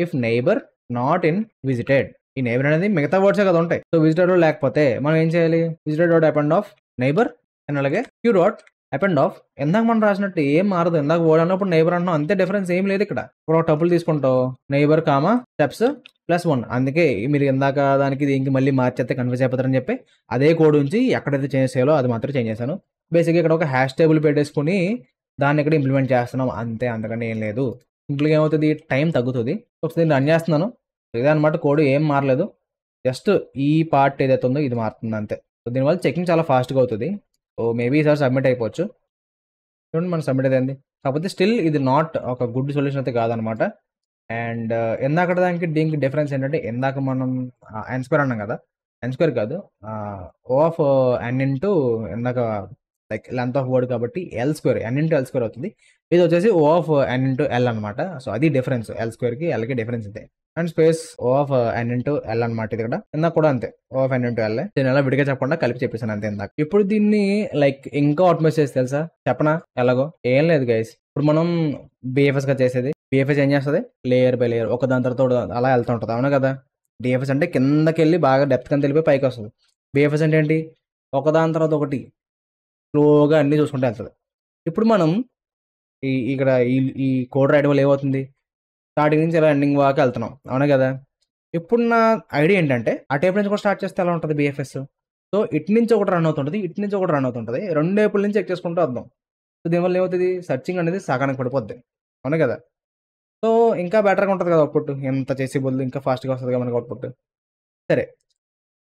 if neighbour not in visited, ఈ నైబర్ అనేది మిగతా వర్డ్సే కదా ఉంటాయి. సో విజిటర్ లేకపోతే మనం ఏం చేయాలి? Visitor dot append of neighbour and అలాగే క్యూ డాట్ అపెండ్ ఆఫ్ ఇందాక మనం రాసినట్టు ఏం మారదు. ఇందాక వర్డ్ అన్నప్పుడు నైబర్ అన్నాం, అంతే డిఫరెన్స్ ఏం లేదు ఇక్కడ. ఇప్పుడు ఒక టపుల్ తీసుకుంటావు, నైబర్ కామా స్టెప్స్ +1. అందుకే మీరు ఇందాక దానికి దీనికి మళ్ళీ మార్చేస్తే కన్ఫ్యూజ్ అయిపోతారని చెప్పి అదే కోడ్ ఉంచి ఎక్కడైతే చేంజ్ చేయాలో అది మాత్రం చేంజ్ చేశాను. బేసిక్గా ఇక్కడ ఒక హ్యాష్ టేబుల్ పెట్టేసుకుని దాన్ని ఇక్కడ ఇంప్లిమెంట్ చేస్తున్నాం అంతే, అంతకన్నా ఏం లేదు. సింపుల్గా ఏమవుతుంది, టైం తగ్గుతుంది. ఒకసారి నేను రన్ చేస్తున్నాను, ఇదే అనమాట కోడ్, ఏం మారలేదు. జస్ట్ ఈ పార్ట్ ఏదైతే ఉందో ఇది మారుతుంది అంతే. సో దీనివల్ల చెకింగ్ చాలా ఫాస్ట్గా అవుతుంది. సో మేబీ ఈసారి సబ్మిట్ అయిపోవచ్చు. చూడండి మనం సబ్మిట్ అయింది. కాకపోతే స్టిల్ ఇది నాట్ ఒక గుడ్ సొల్యూషన్ అయితే కాదనమాట. అండ్ ఇందాక దానికి దీనికి డిఫరెన్స్ ఏంటంటే, ఇందాక మనం n² అన్నాం కదా, n² కాదు, O ఆఫ్ n ఇంటూ ఇందాక లైక్ లెంత్ ఆఫ్ వర్డ్ కాబట్టి L² n ఇంటూ L² అవుతుంది. ఇది వచ్చేసి O of n into L అనమాట. సో అది డిఫరెన్స్, L²కి Lకి డిఫరెన్స్ ఇదే. And space O of n into L అనమాట. ఇది ఇక్కడ ఇందాక కూడా అంతే, O of n into L. నేను ఎలా విడిగా చెప్పకుండా కలిపి చెప్పేసాను అంతే ఇందాక. ఇప్పుడు దీన్ని లైక్ ఇంకా ఆటోమేట్ చేసి తెలుసా, చెప్పనా ఎలాగో? ఏం లేదు గైస్, ఇప్పుడు మనం BFS గా చేసేది, BFS ఏం చేస్తుంది, లేయర్ బై లేయర్ ఒక దాని తర్వాత అలా వెళ్తూ ఉంటుంది, అవునా కదా? DFS అంటే కిందకి వెళ్ళి బాగా డెప్త్ కింద వెళ్ళిపోయి పైకి వస్తుంది. BFS అంటే ఏంటి, ఒకదాని తర్వాత ఒకటి స్లోగా అన్నీ చూసుకుంటూ వెళ్తుంది. ఇప్పుడు మనం ఇక్కడ ఈ కోడ్ రాయడం వల్ల ఏమవుతుంది, స్టార్టింగ్ నుంచి ఇలా ఎండింగ్ వాకి వెళ్తున్నాం, అవునా కదా? ఇప్పుడు నా ఐడియా ఏంటంటే, ఆ టైప్ నుంచి కూడా స్టార్ట్ చేస్తే ఎలా ఉంటుంది BFS. సో ఇటు నుంచి ఒకటి రన్ అవుతుంటుంది, ఇటు నుంచి ఒకటి రన్ అవుతుంటుంది, రెండు వైపుల నుంచి చెక్ చేసుకుంటూ వద్దాం. సో దీనివల్ల ఏమవుతుంది, సర్చింగ్ అనేది సగానికి పడిపోద్ది, అవునా కదా? సో ఇంకా బెటర్గా ఉంటుంది కదా అవుట్పుట్, ఎంత చేసే బదులు ఇంకా ఫాస్ట్గా వస్తుంది కదా మనకి అవుట్పుట్. సరే,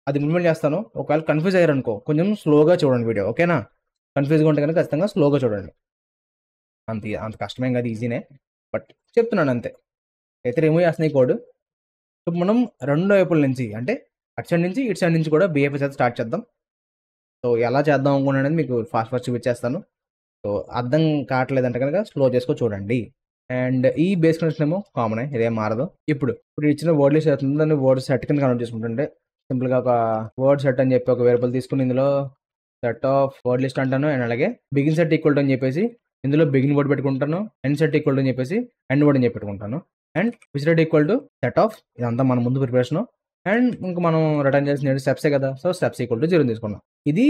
అది ఇంప్లిమెంట్ చేస్తాను. ఒకవేళ కన్ఫ్యూజ్ అయ్యారనుకో కొంచెం స్లోగా చూడండి వీడియో, ఓకేనా? కన్ఫ్యూజ్గా ఉంటే కనుక ఖచ్చితంగా స్లోగా చూడండి. అంత కష్టమేం కాదు, ఈజీనే, బట్ చెప్తున్నాను అంతే. అయితే రిమూవ్ చేస్తున్న ఈ కోడ్. ఇప్పుడు మనం రెండు వైపుల నుంచి, అంటే అటు సైడ్ నుంచి ఇటు సైడ్ నుంచి కూడా BFS అయితే స్టార్ట్ చేద్దాం. సో ఎలా చేద్దాం అనుకున్నాను మీకు ఫాస్ట్ చూపించేస్తాను. సో అర్థం కావట్లేదంటే కనుక స్లో చేసుకో చూడండి. అండ్ ఈ బేస్ కనెక్షన్ ఏమో కామనే, ఇదేం మారదు. ఇప్పుడు ఇచ్చిన వర్డ్ లిస్ట్ అవుతుంది, దాన్ని వర్డ్ సెట్ కింద కన్వర్ట్ చేసుకుంటుంటే సింపుల్గా ఒక వర్డ్ సెట్ అని చెప్పి ఒక వేరియబుల్ తీసుకుని ఇందులో సెట్ ఆఫ్ వర్డ్ లిస్ట్ అంటాను. అండ్ అలాగే బిగిన్ సెట్ ఈక్వల్ టు అని చెప్పేసి ఇందులో బిగిన్ వర్డ్ పెట్టుకుంటాను, ఎండ్ సెట్ ఈక్వల్ టు అని చెప్పేసి ఎండ్ వర్డ్ అని చెప్పి పెట్టుకుంటాను. And visit equal to set of, ఇదంతా మన ముందు ప్రిపరేషన్. అండ్ ఇంకా మనం రిటర్న్ చేసిన స్టెప్సే కదా, సో స్టెప్స్ ఈక్వల్ టు 0 తీసుకున్నాం. ఇది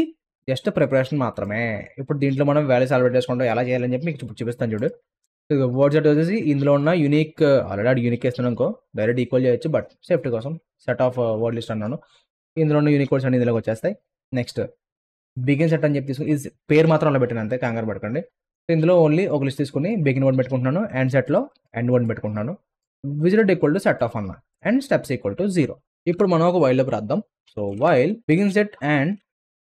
జస్ట్ ప్రిపరేషన్ మాత్రమే. ఇప్పుడు దీంట్లో మనం వాల్యూస్ అలవాటు చేసుకుంటాం, ఎలా చేయాలని చెప్పి మీకు చూపిస్తాను చూడు. వర్డ్ సెట్ వచ్చేసి ఇందులో ఉన్న యూనిక్, ఆల్రెడీ యూనిక్ వేస్తున్నాను అనుకో, డైరెక్ట్ ఈక్వల్ చేయొచ్చు, బట్ సేఫ్టీ కోసం సెట్ ఆఫ్ వర్డ్ లిస్ట్ అన్నాను. ఇందులో ఉన్న యూనిక్ వర్డ్స్ అన్ని ఇందులోకి వచ్చేస్తాయి. నెక్స్ట్ బిగిన్ సెట్ అని చెప్పి తీసుకుని, ఇది పేరు మాత్రం అలా పెట్టాను అంతే, కంగారు పడకండి. ఇందులో ఓన్లీ ఒక లిస్ట్ తీసుకుని బిగిన్ వర్డ్ పెట్టుకుంటున్నాను, అండ్ సెట్లో ఎండ్ వర్డ్ పెట్టుకుంటున్నాను. Visit equal to set of అన్న, అండ్ స్టెప్స్ ఈక్వల్ టు 0. ఇప్పుడు మనం ఒక వైల్ లోపు రాద్దాం. So while begin set and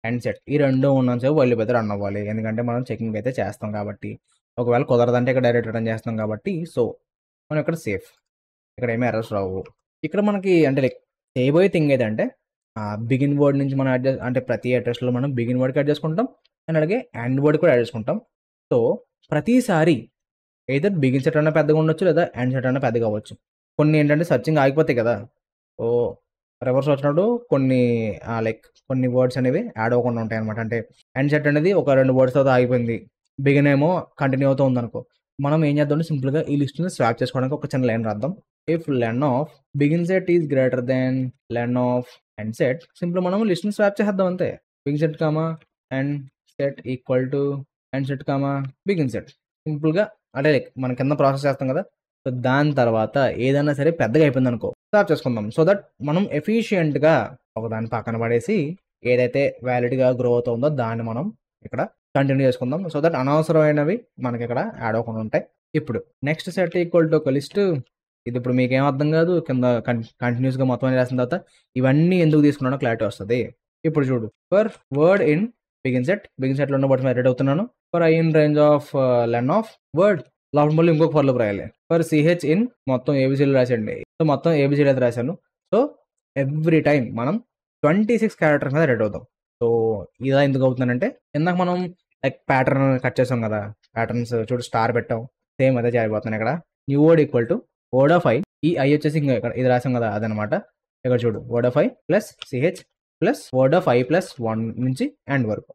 end set ఈ రెండు ఉన్నంతసేపు వైల్ లోపు అయితే రన్ అవ్వాలి, ఎందుకంటే మనం చెకింగ్ అయితే చేస్తాం కాబట్టి. ఒకవేళ కుదరదంటే ఇక్కడ డైరెక్ట్ రిటర్న్ చేస్తాం కాబట్టి, సో మనం ఇక్కడ సేఫ్, ఇక్కడ ఏమీ ఎర్రర్స్ రావు. ఇక్కడ మనకి అంటే లైక్ చేయబోయే థింగ్ ఏదంటే, బిగిన్ వర్డ్ నుంచి మనం యాడ్ అంటే ప్రతి అడ్రస్లో మనం బిగిన్ వర్డ్కి యాడ్ చేసుకుంటాం, అండ్ అలాగే ఎండ్ వర్డ్ కూడా యాడ్ చేసుకుంటాం. సో ప్రతిసారి ఏదర్ బిగిన్ సెట్ అన్న పెద్దగా ఉండొచ్చు, లేదా ఎండ్ సెట్ అన్న పెద్దగా అవ్వచ్చు. కొన్ని ఏంటంటే సర్చింగ్ ఆగిపోతాయి కదా, సో రివర్స్ వచ్చినప్పుడు కొన్ని వర్డ్స్ అనేవి యాడ్ అవ్వకుండా ఉంటాయి అనమాట. అంటే ఎండ్ సెట్ అనేది ఒక 2 వర్డ్స్ తర్వాత ఆగిపోయింది, బిగిన్ ఏమో కంటిన్యూ అవుతూ ఉందనుకో, మనం ఏం చేద్దాం, సింపుల్గా ఈ లిస్ట్ని స్వాప్ చేసుకోవడానికి ఒక చిన్న లైన్ రాద్దాం. If len of begin set is greater than len of end set, simple మనం లిస్ట్ని స్వాప్ చేద్దాం అంతే. Begin set comma end set equal to end set comma begin set, సింపుల్గా అంటే లైక్ మనం కింద ప్రాసెస్ చేస్తాం కదా. సో దాని తర్వాత ఏదైనా సరే పెద్దగా అయిపోయింది అనుకో స్టాప్ చేసుకుందాం, సో దట్ మనం ఎఫిషియెంట్గా ఒక దాన్ని పక్కన పడేసి ఏదైతే వ్యాలిడ్గా గ్రో అవుతుందో దాన్ని మనం ఇక్కడ కంటిన్యూ చేసుకుందాం, సో దట్ అనవసరమైనవి మనకి ఇక్కడ యాడ్ అవ్వకుండా ఉంటాయి. ఇప్పుడు నెక్స్ట్ సెట్ ఈక్వల్ టు ఒక లిస్ట్. ఇది ఇప్పుడు మీకు ఏం అర్థం కాదు, కింద కంటిన్యూస్గా మొత్తం రాసిన తర్వాత ఇవన్నీ ఎందుకు తీసుకున్నానో క్లారిటీ వస్తుంది. ఇప్పుడు చూడు, ఫర్ వర్డ్ ఇన్ బిగిన్ సెట్లో ఉన్న వర్డ్స్ రెడీ అవుతున్నాను. For i in range of len of word, లోపల మళ్ళీ ఇంకొక ఫర్లోపు రాయాలి. ఫర్ CH ఇన్ మొత్తం ABCలు రాసండి, సో మొత్తం ABCలు అయితే రాశాను. సో ఎవ్రీ టైం మనం 26 క్యారెక్టర్స్ మీద రెడీ అవుతాం. సో ఇలా ఎందుకు అవుతుందంటే, ఇందాక మనం లైక్ ప్యాటర్న్ కట్ చేసాం కదా, ప్యాటర్న్స్ చూడు స్టార్ పెట్టాం, సేమ్ అదే చేయబోతున్నాను ఇక్కడ. New word equal to word of I, ఈ ఐ వచ్చేసి ఇంకా ఇక్కడ ఇది రాసాం కదా అదనమాట. ఇక్కడ చూడు word of i plus CH plus word of I plus 1 నుంచి ఎండ్ వరకు,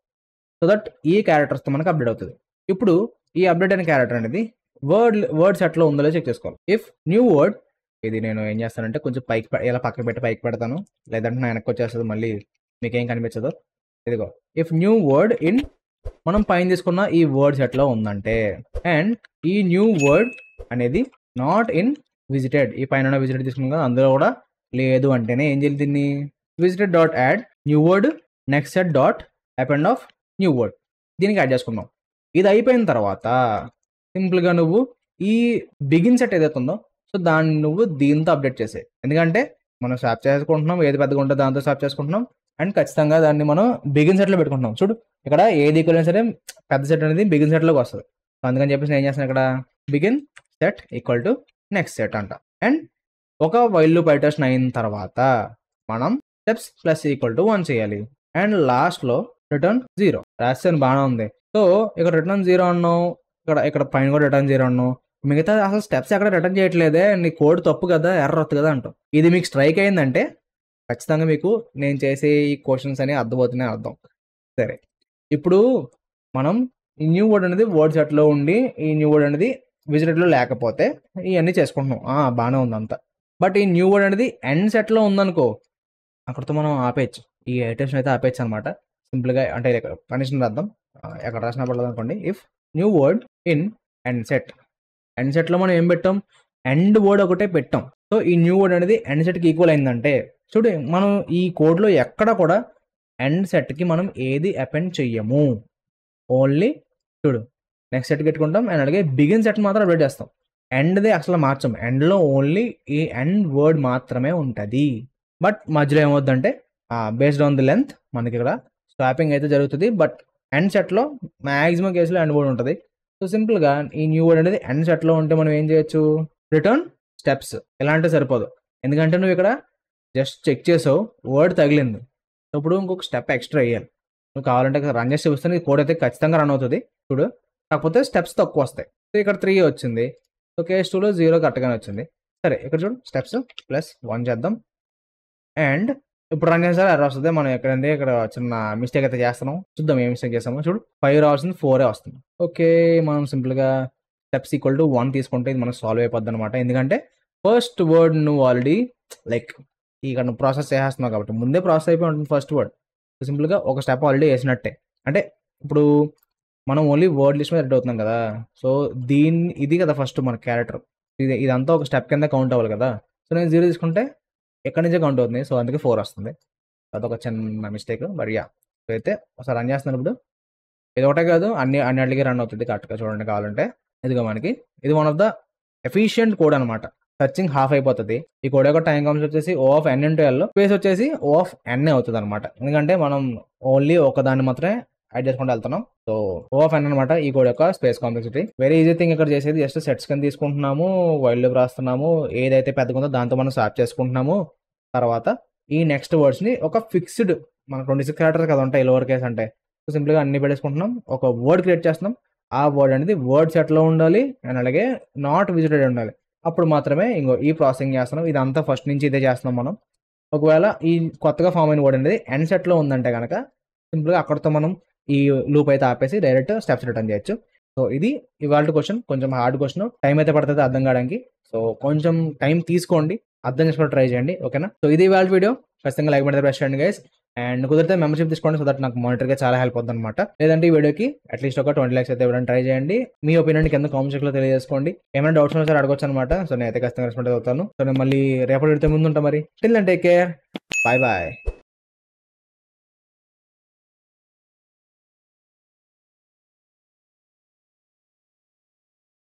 సో దట్ ఈ క్యారెక్టర్స్తో మనకు అప్డేట్ అవుతుంది. ఇప్పుడు ఈ అప్డేట్ అయిన క్యారెక్టర్ అనేది వర్డ్ సెట్లో ఉందో చెక్ చేసుకోవాలి. ఇఫ్ న్యూ వర్డ్ ఇది నేను ఏం చేస్తానంటే కొంచెం పైకి ఇలా పక్కన పెట్టి పైకి పెడతాను, లేదంటే నా వెనక్కి వచ్చేస్తుంది, మళ్ళీ మీకేం కనిపించదు. ఇదిగో ఇఫ్ న్యూ వర్డ్ ఇన్ మనం పైన తీసుకున్న ఈ వర్డ్ సెట్లో ఉందంటే, అండ్ ఈ న్యూ వర్డ్ అనేది నాట్ ఇన్ విజిటెడ్, ఈ పైన విజిటెడ్ తీసుకున్నాం కదా అందులో కూడా లేదు అంటేనే ఏం చేయాలి, దీన్ని visited dot add new word next set dot append of new word దీనికి యాడ్ చేసుకున్నాం. ఇది అయిపోయిన తర్వాత సింపుల్గా నువ్వు ఈ బిగిన్ సెట్ ఏదైతే ఉందో సో దాన్ని నువ్వు దీంతో అప్డేట్ చేసే, ఎందుకంటే మనం స్వాప్ చేసుకుంటున్నాం, ఏది పెద్దగా ఉంటుందో దాంతో స్వాప్ చేసుకుంటున్నాం, అండ్ ఖచ్చితంగా దాన్ని మనం బిగిన్ సెట్లో పెట్టుకుంటున్నాం. చూడు ఇక్కడ ఏది ఈక్వల్ అయినా సరే పెద్ద సెట్ అనేది బిగిన్ సెట్లోకి వస్తుంది. అందుకని చెప్పేసి నేను ఏం చేస్తాను, ఇక్కడ begin set equal to next set అంట. అండ్ ఒక వైల్ లూప్ ఇటరేషన్ అయిన తర్వాత మనం స్టెప్స్ ప్లస్ ఈక్వల్ టు 1 చేయాలి, అండ్ లాస్ట్లో రిటర్న్ 0 రాస్తాను, బాగానే ఉంది. సో ఇక్కడ రిటర్న్ 0 అన్నావు, ఇక్కడ పైన కూడా రిటర్న్ 0 అన్నావు, మిగతా అసలు స్టెప్స్ ఎక్కడ రిటర్న్ చేయట్లేదే, నీ కోడ్ తప్పు కదా, ఎర్రర్ వస్తుంది కదా అంటావు. ఇది మీకు స్ట్రైక్ అయిందంటే ఖచ్చితంగా మీకు నేను చేసే ఈ క్వశ్చన్స్ అని అర్థమవుతున్నాయి అర్థం. సరే, ఇప్పుడు మనం ఈ న్యూ వర్డ్ అనేది వర్డ్ సెట్లో ఉండి ఈ న్యూ వర్డ్ అనేది విజిటెడ్లో లేకపోతే ఇవన్నీ చేసుకుంటున్నాం, బాగానే ఉంది అంతా. బట్ ఈ న్యూ వర్డ్ అనేది ఎండ్ సెట్లో ఉందనుకో, అక్కడితో మనం ఆపేయచ్చు, ఈ ఐటరేషన్ అయితే ఆపేయచ్చు అనమాట. సింపుల్గా అంటే కండిషన్ రాద్దాం, ఎక్కడ రాసినా పడలేదు అనుకోండి. If new word in end సెట్లో మనం ఏం పెట్టాం, ఎండ్ వర్డ్ ఒకటే పెట్టాం. సో ఈ న్యూ వర్డ్ అనేది ఎండ్ సెట్కి ఈక్వల్ అయిందంటే, చూడు మనం ఈ కోడ్లో ఎక్కడ కూడా ఎండ్ సెట్కి మనం ఏది అపెండ్ చెయ్యము, ఓన్లీ చూడు నెక్స్ట్ సెట్ పెట్టుకుంటాం, అండ్ అలాగే బిగిన్ సెట్ మాత్రం అప్డేట్ చేస్తాం. ఎండ్ది అసలు మార్చం, ఎండ్లో ఓన్లీ ఈ ఎండ్ వర్డ్ మాత్రమే ఉంటుంది. బట్ మధ్యలో ఏమవుద్దంటే బేస్డ్ ఆన్ ది లెంత్ మనకి ఇక్కడ స్వాపింగ్ అయితే జరుగుతుంది, బట్ ఎండ్ సెట్లో మ్యాక్సిమం కేసులో ఎండ్ వర్డ్ ఉంటుంది. సో సింపుల్గా ఈ న్యూ వర్డ్ అనేది ఎండ్ సెట్లో ఉంటే మనం ఏం చేయొచ్చు, రిటర్న్ స్టెప్స్ ఎలా అంటే సరిపోదు, ఎందుకంటే నువ్వు ఇక్కడ జస్ట్ చెక్ చేసావు వర్డ్ తగిలింది, ఇప్పుడు ఇంకొక స్టెప్ ఎక్స్ట్రా వేయాలి. నువ్వు కావాలంటే రన్ చేసి చూస్తే నీ కోడ్ అయితే ఖచ్చితంగా రన్ అవుతుంది చూడు, కాకపోతే స్టెప్స్ తక్కువ వస్తాయి. సో ఇక్కడ 3 వచ్చింది, సో కేస్ 2లో 0 కరెక్ట్గానే వచ్చింది. సరే ఇక్కడ చూడు స్టెప్స్ ప్లస్ 1 చేద్దాం, అండ్ ఇప్పుడు రన్ చేసారా ఎర్రర్ వస్తుంది. మనం ఎక్కడంటే ఇక్కడ చిన్న మిస్టేక్ అయితే చేస్తున్నాం, చూద్దాం ఏం మిస్టేక్ చేస్తామో. చూడు 5 రావాల్సింది 4 వస్తుంది. ఓకే, మనం సింపుల్గా స్టెప్స్ ఈక్వల్ టు 1 తీసుకుంటే ఇది మనకు సాల్వ్ అయిపోద్ది అనమాట, ఎందుకంటే ఫస్ట్ వర్డ్ నువ్వు ఆల్రెడీ లైక్ ఇక్కడ నువ్వు ప్రాసెస్ చేసేస్తున్నావు కాబట్టి ముందే ప్రాసెస్ అయిపోయి ఉంటుంది ఫస్ట్ వర్డ్. సింపుల్గా ఒక స్టెప్ ఆల్రెడీ వేసినట్టే, అంటే ఇప్పుడు మనం ఓన్లీ వర్డ్ లిస్ట్ మీద రెడ్ అవుతున్నాం కదా, సో ఇది కదా ఫస్ట్ మన క్యారెక్టర్, ఇదంతా ఒక స్టెప్ కింద కౌంట్ అవ్వాలి కదా. సో నేను 0 తీసుకుంటే ఎక్కడి నుంచే కౌంట్ అవుతుంది, సో అందుకే 4 వస్తుంది. అదొక చిన్న మిస్టేక్, బట్ యా అయితే ఒకసారి రన్ చేస్తున్నాను. ఇప్పుడు ఇది ఒకటే కాదు, అన్నిటికీ రన్ అవుతుంది కరెక్ట్గా. చూడండి కావాలంటే ఇదిగో మనకి ఇది one of the efficient code అనమాట. సర్చింగ్ హాఫ్ అయిపోతుంది. ఈ కోడ్ యొక్క టైం కమ్స్ వచ్చేసి O of n into L, space వచ్చేసి O ఆఫ్ n అవుతుంది అనమాట, ఎందుకంటే మనం ఓన్లీ ఒకదాన్ని మాత్రమే యాడ్ చేసుకుంటూ వెళ్తున్నాం. సో O ఆఫ్ n అనమాట ఈ కోడ్ యొక్క space complexity. Very easy thing ఇక్కడ చేసేది, జస్ట్ సెట్స్ కింద తీసుకుంటున్నాము, వైల్ లూప్ రాస్తున్నాము, ఏదైతే పెద్దగా ఉందో దాంతో మనం స్వాప్ చేసుకుంటున్నాము. తర్వాత ఈ నెక్స్ట్ వర్డ్స్ని ఒక ఫిక్స్డ్ మన 26 క్యారెక్టర్స్ కదా ఉంటాయి లోవర్ కేస్ అంటే, సో సింపుల్గా అన్ని పెట్టేసుకుంటున్నాం, ఒక వర్డ్ క్రియేట్ చేస్తున్నాం. ఆ వర్డ్ అనేది వర్డ్ సెట్లో ఉండాలి, అండ్ అలాగే నాట్ విజిటెడ్ ఉండాలి, అప్పుడు మాత్రమే ఈ ప్రాసెసింగ్ చేస్తున్నాం. ఇదంతా ఫస్ట్ నుంచి ఇదే చేస్తున్నాం మనం. ఒకవేళ ఈ కొత్తగా ఫామ్ అయిన వర్డ్ అనేది ఎండ్ సెట్లో ఉందంటే కనుక సింపుల్గా అక్కడితో మనం ఈ లూప్ అయితే ఆపేసి డైరెక్ట్ స్టెప్స్ రిటర్న్ చేయొచ్చు. సో ఇది ఇవాళ క్వశ్చన్, కొంచెం హార్డ్ క్వశ్చన్, టైం అయితే పడుతుంది అర్థం కావడానికి. సో కొంచెం టైం తీసుకోండి, అర్థం చేసుకోవడం ట్రై చేయండి, ఓకేనా. సో ఇది ఇవాళ వీడియో, ఖచ్చితంగా లైక్ పెడితే ప్రెస్ చేయండి గైస్, అండ్ కుదిరితే మెంబర్షిప్ తీసుకోండి, సో దట్ నాకు మానిటర్గా చాలా హెల్ప్ అవుతుంది అనమాట. లేదంటే ఈ వీడియోకి అట్లీస్ట్ ఒక 20 lakhs అయితే ఇవ్వడానికి ట్రై చేయండి. మీ ఒపీనియన్ కింద కామెంట్ సెక్షన్లో తెలియజేసుకోండి. ఏమైనా డౌట్స్ ఉన్నా సరే అడగొచ్చు అనమాట. సో నేను అయితే ఖచ్చితంగా రెస్పాండ్ అవుతాను. సో నేను మళ్ళీ రేపటి వీడియోతో ముందు ఉంటాను మరి. Till then take care, bye bye.